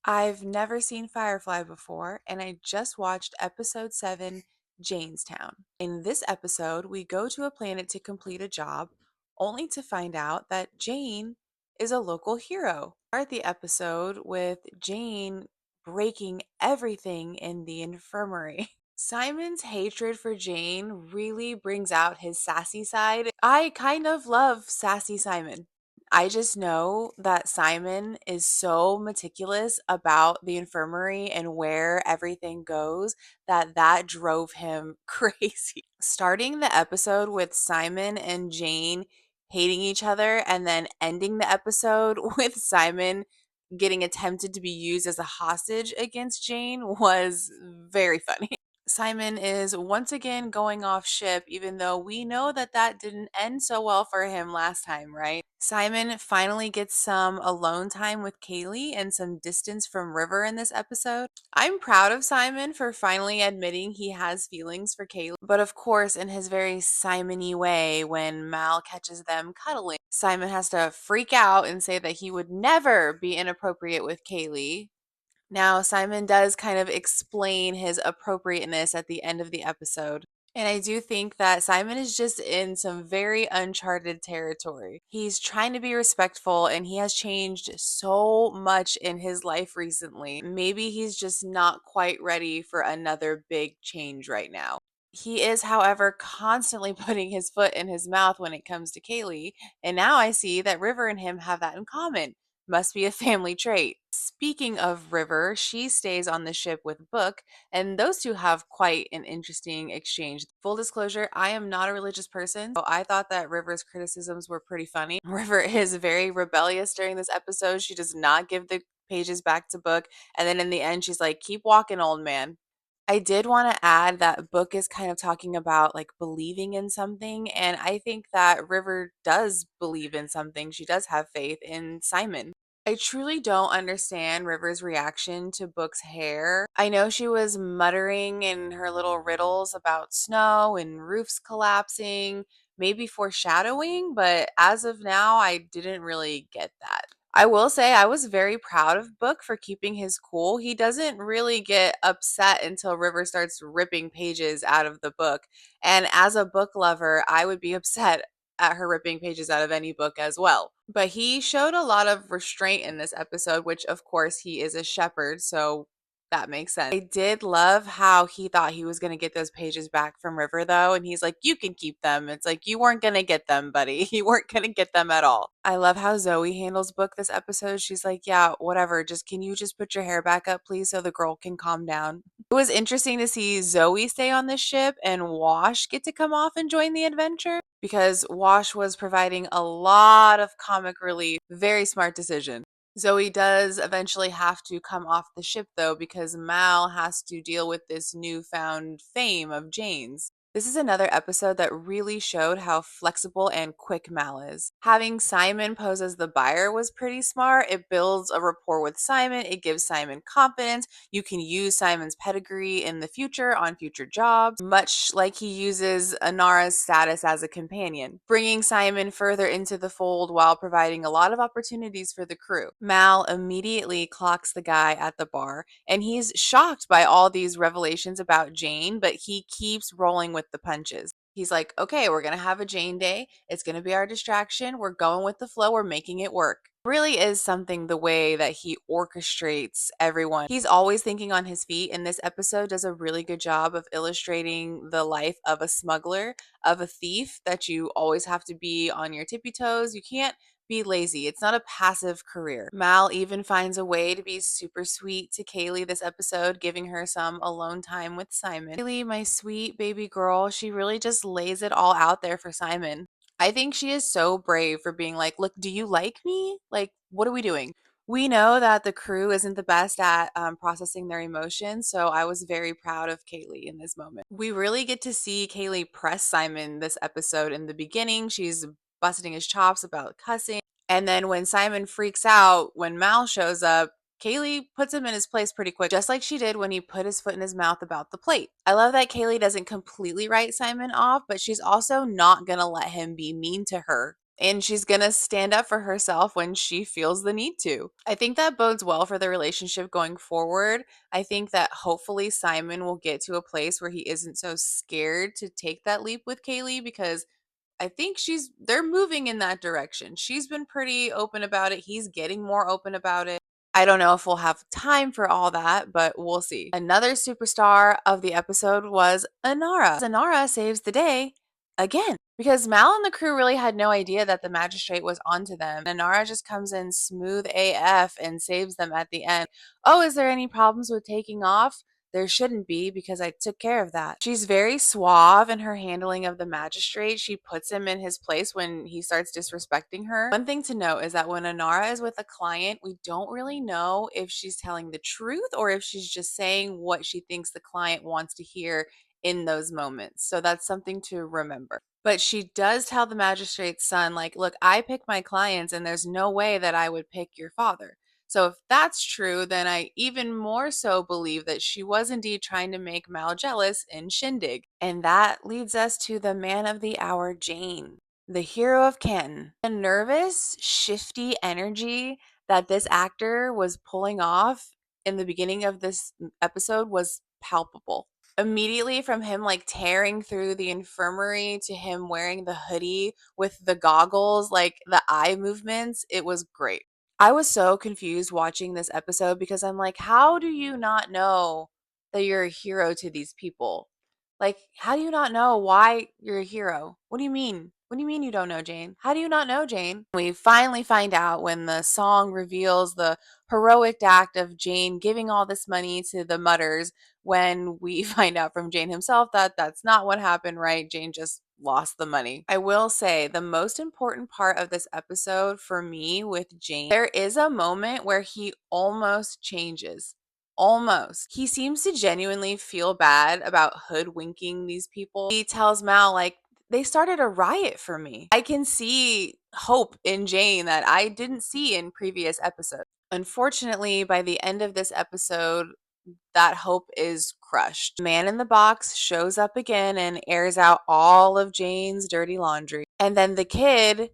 I've never seen Firefly before, and I just watched episode 7, Jaynestown. In this episode, we go to a planet to complete a job, only to find out that Jane is a local hero. Start the episode with Jane breaking everything in the infirmary. Simon's hatred for Jane really brings out his sassy side. I kind of love sassy Simon. I just know that Simon is so meticulous about the infirmary and where everything goes that drove him crazy. Starting the episode with Simon and Jane hating each other and then ending the episode with Simon getting attempted to be used as a hostage against Jane was very funny. Simon is once again going off ship, even though we know that didn't end so well for him last time, right? Simon finally gets some alone time with Kaylee and some distance from River in this episode. I'm proud of Simon for finally admitting he has feelings for Kaylee, but of course, in his very Simon-y way, when Mal catches them cuddling, Simon has to freak out and say that he would never be inappropriate with Kaylee. Now, Simon does kind of explain his appropriateness at the end of the episode. And I do think that Simon is just in some very uncharted territory. He's trying to be respectful and he has changed so much in his life recently. Maybe he's just not quite ready for another big change right now. He is, however, constantly putting his foot in his mouth when it comes to Kaylee, and now I see that River and him have that in common. Must be a family trait. Speaking of River, she stays on the ship with Book, and those two have quite an interesting exchange. Full disclosure, I am not a religious person, so I thought that River's criticisms were pretty funny. River is very rebellious during this episode. She does not give the pages back to Book, and then in the end, she's like, "Keep walking, old man." I did want to add that Book is kind of talking about like believing in something, and I think that River does believe in something. She does have faith in Simon. I truly don't understand River's reaction to Book's hair. I know she was muttering in her little riddles about snow and roofs collapsing, maybe foreshadowing, but as of now, I didn't really get that. I will say I was very proud of Book for keeping his cool. He doesn't really get upset until River starts ripping pages out of the book. And as a book lover, I would be upset at her ripping pages out of any book as well. But he showed a lot of restraint in this episode, which of course he is a shepherd, so that makes sense. I did love how he thought he was going to get those pages back from River, though, and he's like, "You can keep them." It's like, you weren't going to get them, buddy. You weren't going to get them at all. I love how Zoe handles Book this episode. She's like, "Yeah, whatever. Just can you just put your hair back up, please, so the girl can calm down?" It was interesting to see Zoe stay on the ship and Wash get to come off and join the adventure because Wash was providing a lot of comic relief. Very smart decision. Zoe does eventually have to come off the ship though because Mal has to deal with this newfound fame of Jane's. This is another episode that really showed how flexible and quick Mal is. Having Simon pose as the buyer was pretty smart. It builds a rapport with Simon, it gives Simon confidence. You can use Simon's pedigree in the future on future jobs, much like he uses Anara's status as a companion, bringing Simon further into the fold while providing a lot of opportunities for the crew. Mal immediately clocks the guy at the bar, and he's shocked by all these revelations about Jane, but he keeps rolling with the punches. He's like, "Okay, we're going to have a Jane day. It's going to be our distraction. We're going with the flow. We're making it work." Really is something the way that he orchestrates everyone. He's always thinking on his feet, and this episode does a really good job of illustrating the life of a smuggler, of a thief, that you always have to be on your tippy toes. You can't be lazy. It's not a passive career. Mal even finds a way to be super sweet to Kaylee this episode, giving her some alone time with Simon. Kaylee, my sweet baby girl, she really just lays it all out there for Simon. I think she is so brave for being like, "Look, do you like me? Like, what are we doing?" We know that the crew isn't the best at processing their emotions, so I was very proud of Kaylee in this moment. We really get to see Kaylee press Simon this episode in the beginning. She's busting his chops about cussing. And then when Simon freaks out, when Mal shows up, Kaylee puts him in his place pretty quick, just like she did when he put his foot in his mouth about the plate. I love that Kaylee doesn't completely write Simon off, but she's also not going to let him be mean to her. and she's gonna stand up for herself when she feels the need to. I think that bodes well for the relationship going forward. I think that hopefully Simon will get to a place where he isn't so scared to take that leap with Kaylee, because I think they're moving in that direction. She's been pretty open about it. He's getting more open about it. I don't know if we'll have time for all that, but we'll see. Another superstar of the episode was Inara. Inara saves the day again, because Mal and the crew really had no idea that the magistrate was onto them. Inara just comes in smooth AF and saves them at the end. Oh, is there any problems with taking off? There shouldn't be, because I took care of that. She's very suave in her handling of the magistrate. She puts him in his place when he starts disrespecting her. One thing to note is that when Anara is with a client, we don't really know if she's telling the truth or if she's just saying what she thinks the client wants to hear in those moments. So that's something to remember. But she does tell the magistrate's son, like, look, I pick my clients and there's no way that I would pick your father. So if that's true, then I even more so believe that she was indeed trying to make Mal jealous in Shindig. And that leads us to the man of the hour, Jane, the hero of Canton. The nervous, shifty energy that this actor was pulling off in the beginning of this episode was palpable. Immediately from him like tearing through the infirmary to him wearing the hoodie with the goggles, like the eye movements, it was great. I was so confused watching this episode because I'm like, how do you not know that you're a hero to these people? Like, how do you not know why you're a hero? What do you mean? What do you mean you don't know, Jane? How do you not know, Jane? We finally find out when the song reveals the heroic act of Jane giving all this money to the Mutters, when we find out from Jane himself that that's not what happened, right? Jane just lost the money. I will say the most important part of this episode for me with Jane, there is a moment where he almost changes. Almost. He seems to genuinely feel bad about hoodwinking these people. He tells Mal, like, they started a riot for me. I can see hope in Jane that I didn't see in previous episodes. Unfortunately, by the end of this episode, that hope is crushed. The man in the box shows up again and airs out all of Jane's dirty laundry. And then the kid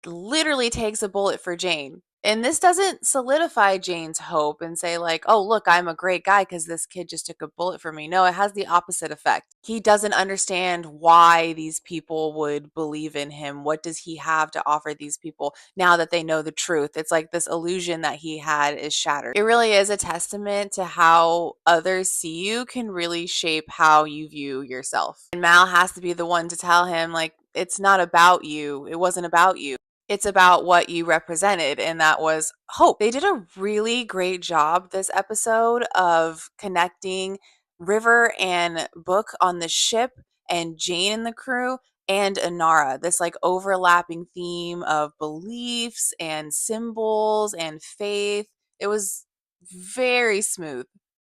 literally takes a bullet for Jane. And this doesn't solidify Jane's hope and say, like, oh, look, I'm a great guy because this kid just took a bullet for me. No, it has the opposite effect. He doesn't understand why these people would believe in him. What does he have to offer these people now that they know the truth? It's like this illusion that he had is shattered. It really is a testament to how others see you can really shape how you view yourself. And Mal has to be the one to tell him, like, it's not about you. It wasn't about you. It's about what you represented, and that was hope. They did a really great job this episode of connecting River and Book on the ship and Jane and the crew and Inara. This like overlapping theme of beliefs and symbols and faith. It was very smooth.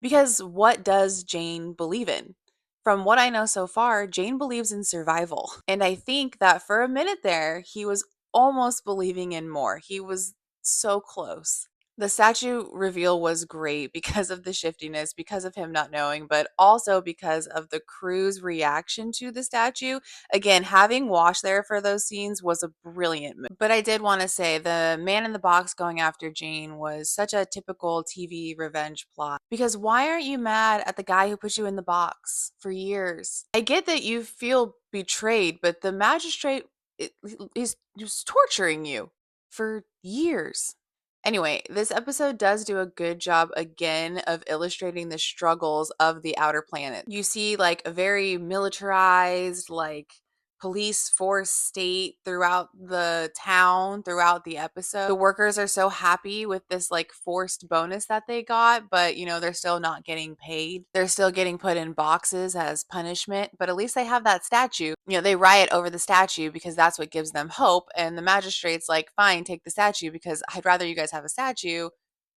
Because what does Jane believe in? From what I know so far, Jane believes in survival. And I think that for a minute there, he was almost believing in more. He was so close. The statue reveal was great because of the shiftiness, because of him not knowing, but also because of the crew's reaction to the statue. Again, having Wash there for those scenes was a brilliant move. But I did want to say the man in the box going after Jane was such a typical TV revenge plot. Because why aren't you mad at the guy who put you in the box for years? I get that you feel betrayed, but the magistrate is just torturing you for years. Anyway, this episode does do a good job again of illustrating the struggles of the outer planet. You see like a very militarized, like police force state throughout the town, throughout the episode. The workers are so happy with this like forced bonus that they got, but you know, they're still not getting paid. They're still getting put in boxes as punishment, but at least they have that statue. You know, they riot over the statue because that's what gives them hope. And the magistrate's like, fine, take the statue because I'd rather you guys have a statue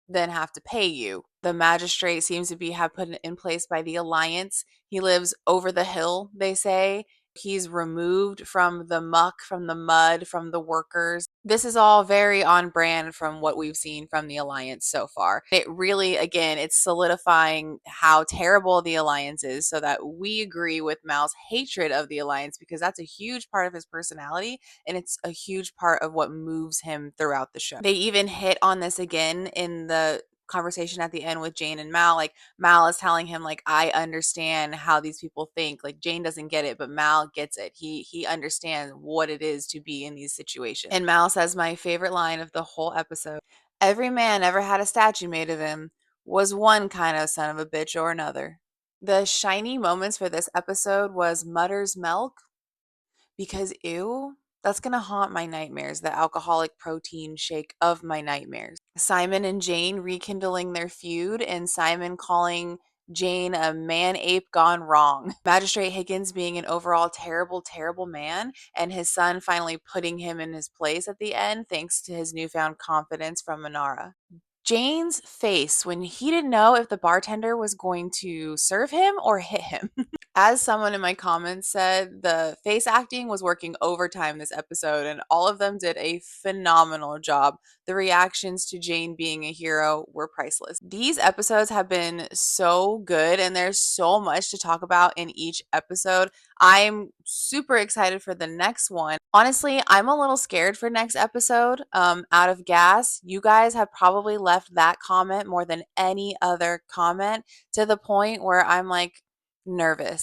than have to pay you. The magistrate seems to be have put in place by the Alliance. He lives over the hill, they say. He's removed from the muck, from the mud, from the workers. This is all very on brand from what we've seen from the Alliance so far. It really, again, it's solidifying how terrible the Alliance is so that we agree with Mal's hatred of the Alliance, because that's a huge part of his personality and it's a huge part of what moves him throughout the show. They even hit on this again in the conversation at the end with Jayne and Mal. Like, Mal is telling him, like, I understand how these people think. Like, Jayne doesn't get it, but Mal gets it. He understands what it is to be in these situations. And Mal says my favorite line of the whole episode: every man ever had a statue made of him was one kind of son of a bitch or another. The shiny moments for this episode was Mutter's milk, because ew, that's gonna haunt my nightmares, the alcoholic protein shake of my nightmares. Simon and Jayne rekindling their feud, and Simon calling Jayne a man ape gone wrong. Magistrate Higgins being an overall terrible, terrible man, and his son finally putting him in his place at the end thanks to his newfound confidence from Manara. Jayne's face when he didn't know if the bartender was going to serve him or hit him. As someone in my comments said, the face acting was working overtime this episode, and all of them did a phenomenal job. The reactions to Jayne being a hero were priceless. These episodes have been so good, and there's so much to talk about in each episode. I'm super excited for the next one. Honestly, I'm a little scared for next episode. Out of gas, you guys have probably left that comment more than any other comment, to the point where I'm like nervous.